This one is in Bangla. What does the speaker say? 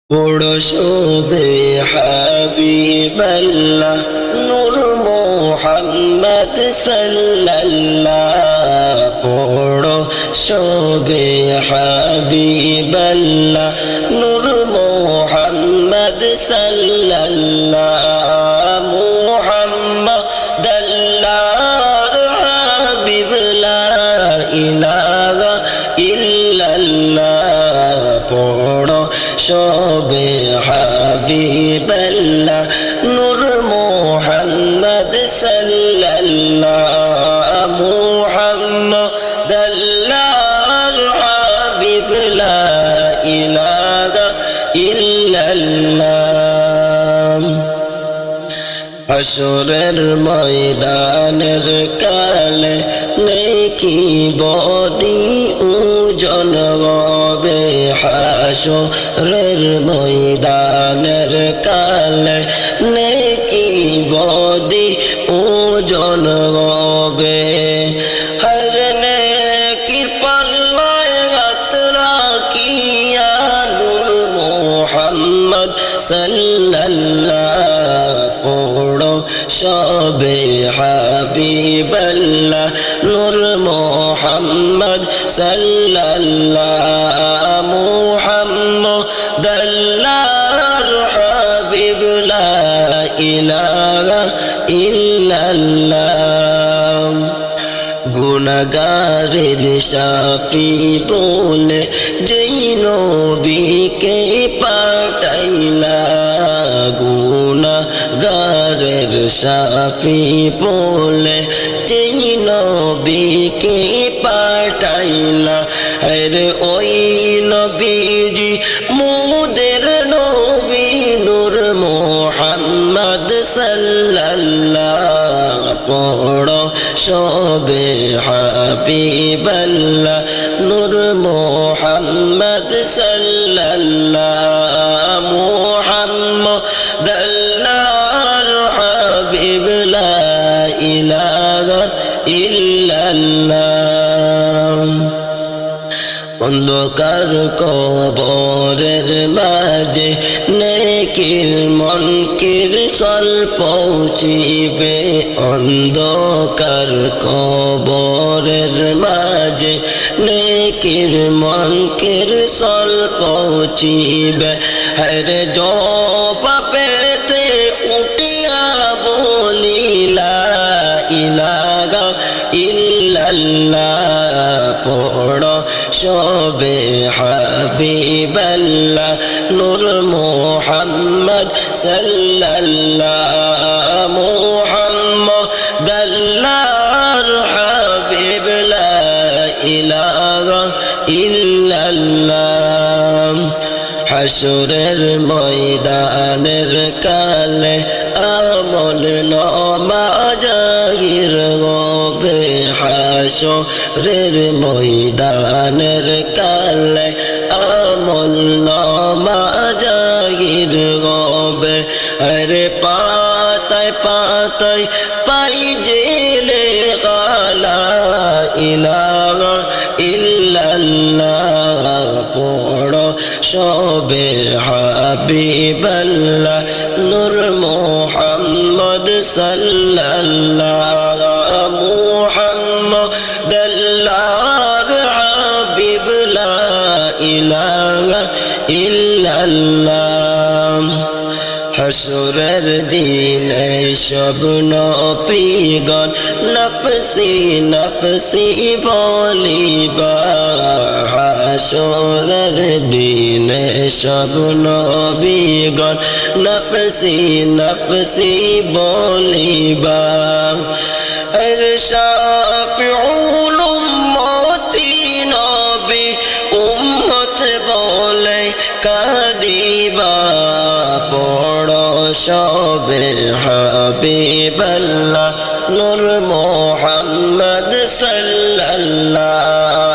পড়ো শোবে হাবিবাল্লাহ নূর মুহাম্মদ সাল্লাল্লাহ পড়ো শোবে হাবিবাল্লাহ নূর মুহাম্মদ সাল্লাল্লাহ মুহাম্মদ আল্লাহর হাবিব লা ইলাহা ইল্লাল্লাহ পড়ো শোবে হাবিবাল্লাহ নূর মুহাম্মদ সাল্লাল্লাহ মুহাম্মদ আল্লাহর হাবিব লা ইলাহা ইল্লাল্লাহ হাসরের ময়দানের কালে নেকি বদি উজন হবে হাসরের ময়দানের কালে নেকি বদি উজন হবে হর নেকির পাল্লায় হাত রাখিয়া নূর মুহাম্মদ সাল্লাল্লাহ পড়ো শোবে হাবিবাল্লাহ নূর মুহাম্মদ সাল্লাল্লাহ মুহাম্মদ আল্লাহর হাবিব লা ইলাহা ইল্লাল্লাহ গুনাহগারের সাফি বলে যেই নবীকে পাঠাইলা গুনাহগারের সাফি বলে যেই নবীকে পাঠাইলা আরে ওই নবীজি মোদের নবী নূর মুহাম্মদ সাল্লাল্লাহ পড়ো শোবে হাবিবাল্লাহ নূর মুহাম্মদ সাল্লাল্লাহ মুহাম্মদ আল্লাহর হাবিব লা ইলাহা ইল্লাল্লাহ অন্ধকার কবরের মাঝে নেকির মনকির চল পৌঁছিবে অন্ধকার কবরের মাঝে নেকির মনকির চল পৌঁছিবে হরে জো পাপেতে উঠিয়া বলি লা ইলাহা ইল্লাল্লাহ পড়ো শোবে হাবিবাল্লাহ নূর মুহাম্মদ সাল্লাল্লাহ মুহাম্মদ আল্লাহর হাবিব লা ইলাহা ইল্লাল্লাহ হাসরের ময়দানের কালে আমল নামা জাহির হবে হাসরের ময়দানের কালে আমল নামা জাহির হবে আরে পাতায় পাতায় পাই জেলে লা ইলাহা ইল্লাল্লাহ পড়ো শোবে হাবিবাল্লাহ নূর মুহাম্মদ সাল্লাল্লাহ মুহাম্মদ আল্লাহর হাবিব লা ইলাহা ইল্লাল্লাহ হাসরের দিনে সব নবীগণ নফসি নফসি বলিবা হাসরের দিনে সব নবীগণ নফসি নফসি বলিবা আর শাফিউল উম্মতি নবী উম্মত বলে কাদিবা পড়ো শোবে হাবিবাল্লাহ নূর মুহাম্মদ সাল্লাল্লাহ